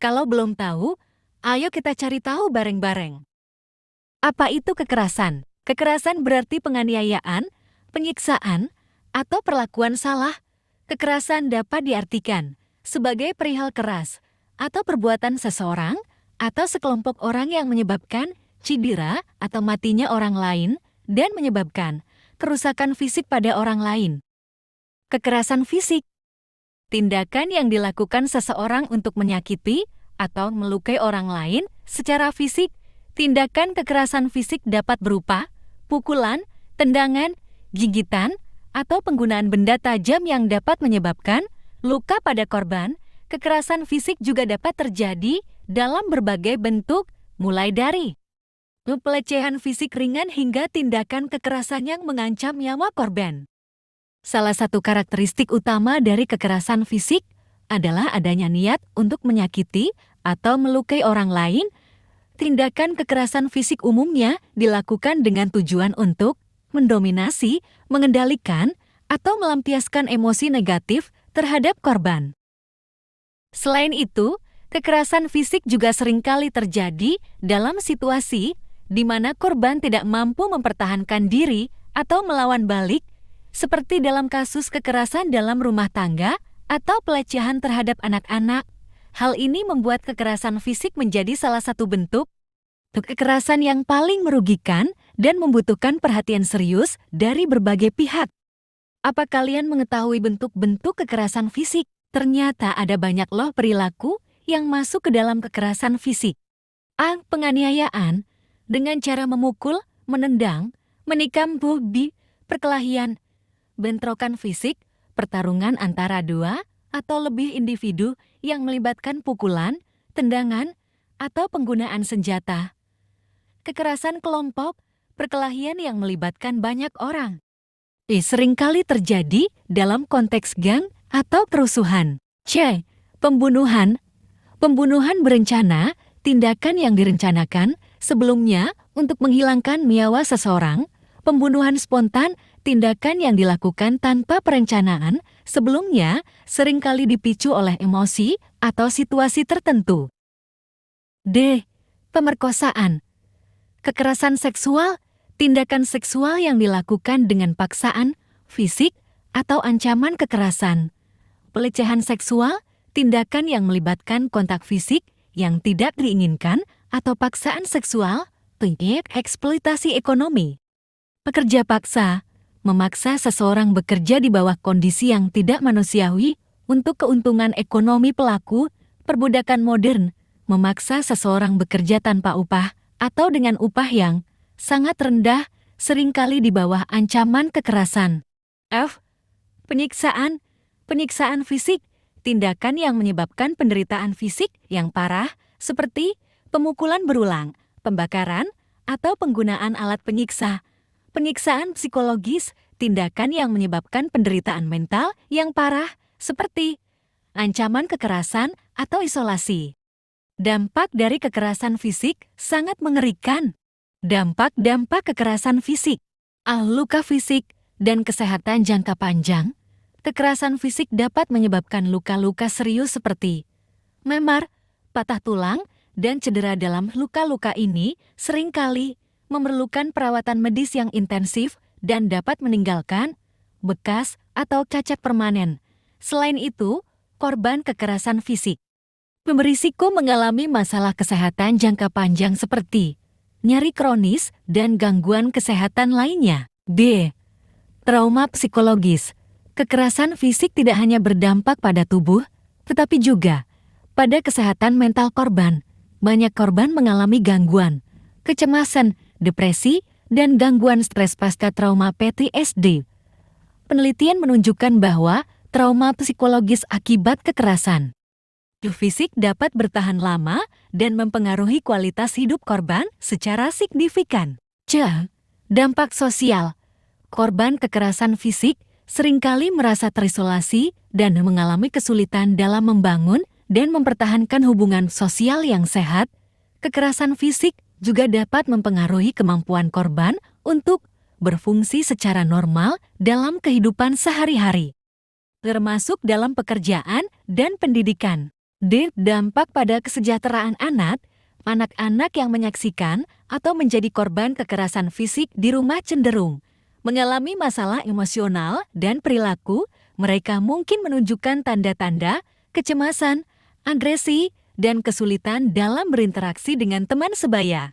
Kalau belum tahu, ayo kita cari tahu bareng-bareng. Apa itu kekerasan? Kekerasan berarti penganiayaan, penyiksaan, atau perlakuan salah. Kekerasan dapat diartikan sebagai perihal keras atau perbuatan seseorang atau sekelompok orang yang menyebabkan cedera atau matinya orang lain dan menyebabkan kerusakan fisik pada orang lain. Kekerasan fisik, tindakan yang dilakukan seseorang untuk menyakiti atau melukai orang lain secara fisik. Tindakan kekerasan fisik dapat berupa pukulan, tendangan, gigitan, atau penggunaan benda tajam yang dapat menyebabkan luka pada korban. Kekerasan fisik juga dapat terjadi dalam berbagai bentuk, mulai dari pelecehan fisik ringan hingga tindakan kekerasan yang mengancam nyawa korban. Salah satu karakteristik utama dari kekerasan fisik adalah adanya niat untuk menyakiti atau melukai orang lain. Tindakan kekerasan fisik umumnya dilakukan dengan tujuan untuk mendominasi, mengendalikan, atau melampiaskan emosi negatif terhadap korban. Selain itu, kekerasan fisik juga seringkali terjadi dalam situasi di mana korban tidak mampu mempertahankan diri atau melawan balik, seperti dalam kasus kekerasan dalam rumah tangga atau pelecehan terhadap anak-anak. Hal ini membuat kekerasan fisik menjadi salah satu bentuk kekerasan yang paling merugikan dan membutuhkan perhatian serius dari berbagai pihak. Apa kalian mengetahui bentuk-bentuk kekerasan fisik? Ternyata ada banyak loh perilaku yang masuk ke dalam kekerasan fisik. A. Penganiayaan dengan cara memukul, menendang, menikam bubi, perkelahian, bentrokan fisik, pertarungan antara dua atau lebih individu yang melibatkan pukulan, tendangan, atau penggunaan senjata. Kekerasan kelompok, perkelahian yang melibatkan banyak orang. Seringkali terjadi dalam konteks gang atau kerusuhan. C. Pembunuhan. Pembunuhan berencana, tindakan yang direncanakan sebelumnya untuk menghilangkan nyawa seseorang. Pembunuhan spontan, tindakan yang dilakukan tanpa perencanaan sebelumnya, seringkali dipicu oleh emosi atau situasi tertentu. D. Pemerkosaan. Kekerasan seksual, tindakan seksual yang dilakukan dengan paksaan, fisik, atau ancaman kekerasan. Pelecehan seksual, tindakan yang melibatkan kontak fisik yang tidak diinginkan atau paksaan seksual, eksploitasi ekonomi. Pekerja paksa, memaksa seseorang bekerja di bawah kondisi yang tidak manusiawi untuk keuntungan ekonomi pelaku. Perbudakan modern, memaksa seseorang bekerja tanpa upah atau dengan upah yang sangat rendah, seringkali di bawah ancaman kekerasan. F. Penyiksaan. Penyiksaan fisik, tindakan yang menyebabkan penderitaan fisik yang parah seperti pemukulan berulang, pembakaran, atau penggunaan alat penyiksa. Penyiksaan psikologis, tindakan yang menyebabkan penderitaan mental yang parah seperti ancaman kekerasan atau isolasi. Dampak dari kekerasan fisik sangat mengerikan. Dampak-dampak kekerasan fisik. Luka fisik dan kesehatan jangka panjang. Kekerasan fisik dapat menyebabkan luka-luka serius seperti memar, patah tulang, dan cedera. Dalam luka-luka ini seringkali memerlukan perawatan medis yang intensif dan dapat meninggalkan bekas atau cacat permanen. Selain itu, korban kekerasan fisik berisiko mengalami masalah kesehatan jangka panjang seperti nyeri kronis dan gangguan kesehatan lainnya. D. Trauma psikologis. Kekerasan fisik tidak hanya berdampak pada tubuh, tetapi juga pada kesehatan mental korban. Banyak korban mengalami gangguan, kecemasan, depresi, dan gangguan stres pasca trauma PTSD. Penelitian menunjukkan bahwa trauma psikologis akibat kekerasan fisik dapat bertahan lama dan mempengaruhi kualitas hidup korban secara signifikan. C. Dampak sosial. Korban kekerasan fisik seringkali merasa terisolasi dan mengalami kesulitan dalam membangun dan mempertahankan hubungan sosial yang sehat. Kekerasan fisik juga dapat mempengaruhi kemampuan korban untuk berfungsi secara normal dalam kehidupan sehari-hari, termasuk dalam pekerjaan dan pendidikan. D. Dampak pada kesejahteraan anak. Anak-anak yang menyaksikan atau menjadi korban kekerasan fisik di rumah cenderung mengalami masalah emosional dan perilaku. Mereka mungkin menunjukkan tanda-tanda kecemasan, agresi, dan kesulitan dalam berinteraksi dengan teman sebaya.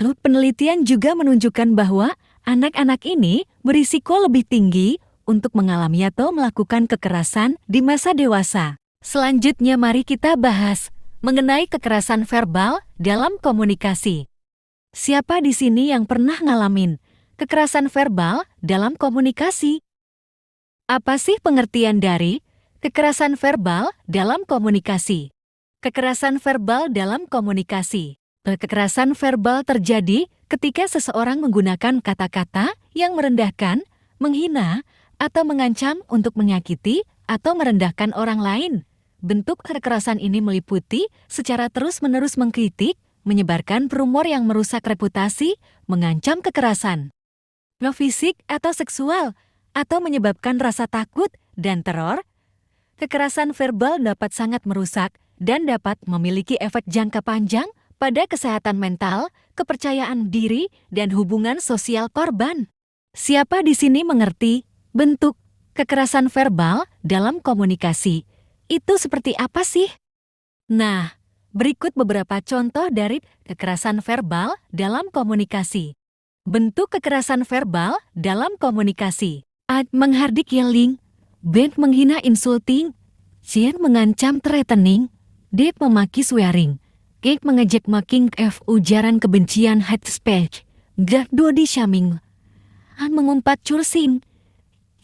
Penelitian juga menunjukkan bahwa anak-anak ini berisiko lebih tinggi untuk mengalami atau melakukan kekerasan di masa dewasa. Selanjutnya mari kita bahas mengenai kekerasan verbal dalam komunikasi. Siapa di sini yang pernah ngalamin kekerasan verbal dalam komunikasi? Apa sih pengertian dari kekerasan verbal dalam komunikasi? Kekerasan verbal dalam komunikasi. Kekerasan verbal terjadi ketika seseorang menggunakan kata-kata yang merendahkan, menghina, atau mengancam untuk menyakiti atau merendahkan orang lain. Bentuk kekerasan ini meliputi secara terus-menerus mengkritik, menyebarkan rumor yang merusak reputasi, mengancam kekerasan fisik atau seksual, atau menyebabkan rasa takut dan teror. Kekerasan verbal dapat sangat merusak dan dapat memiliki efek jangka panjang pada kesehatan mental, kepercayaan diri, dan hubungan sosial korban. Siapa di sini mengerti bentuk kekerasan verbal dalam komunikasi? Itu seperti apa sih? Nah, berikut beberapa contoh dari kekerasan verbal dalam komunikasi. Bentuk kekerasan verbal dalam komunikasi. A. Menghardik yelling. B. Menghina insulting. C. Mengancam threatening. D. Memaki swearing. E. Mengejek making. F. Ujaran kebencian hate speech. G. Body shaming. A. Mengumpat cursing.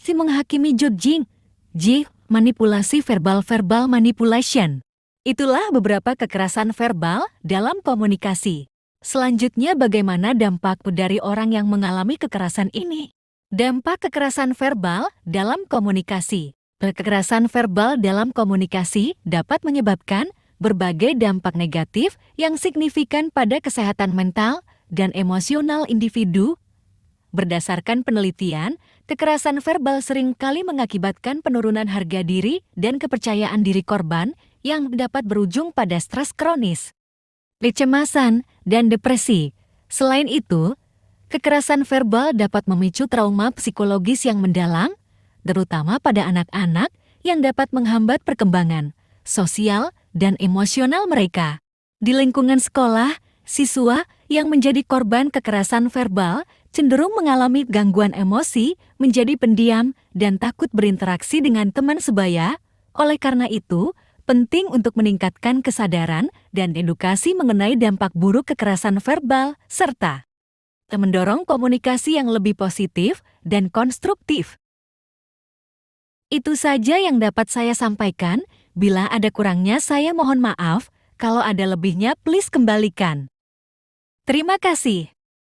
C. Menghakimi judging. J. Manipulasi verbal manipulation. Itulah beberapa kekerasan verbal dalam komunikasi. Selanjutnya bagaimana dampak dari orang yang mengalami kekerasan ini? Dampak kekerasan verbal dalam komunikasi. Kekerasan verbal dalam komunikasi dapat menyebabkan berbagai dampak negatif yang signifikan pada kesehatan mental dan emosional individu. Berdasarkan penelitian, kekerasan verbal seringkali mengakibatkan penurunan harga diri dan kepercayaan diri korban yang dapat berujung pada stres kronis, kecemasan, dan depresi. Selain itu, kekerasan verbal dapat memicu trauma psikologis yang mendalam, terutama pada anak-anak yang dapat menghambat perkembangan sosial dan emosional mereka. Di lingkungan sekolah, siswa yang menjadi korban kekerasan verbal cenderung mengalami gangguan emosi, menjadi pendiam, dan takut berinteraksi dengan teman sebaya. Oleh karena itu, penting untuk meningkatkan kesadaran dan edukasi mengenai dampak buruk kekerasan verbal, serta mendorong komunikasi yang lebih positif dan konstruktif. Itu saja yang dapat saya sampaikan. Bila ada kurangnya, saya mohon maaf. Kalau ada lebihnya, please kembalikan. Terima kasih.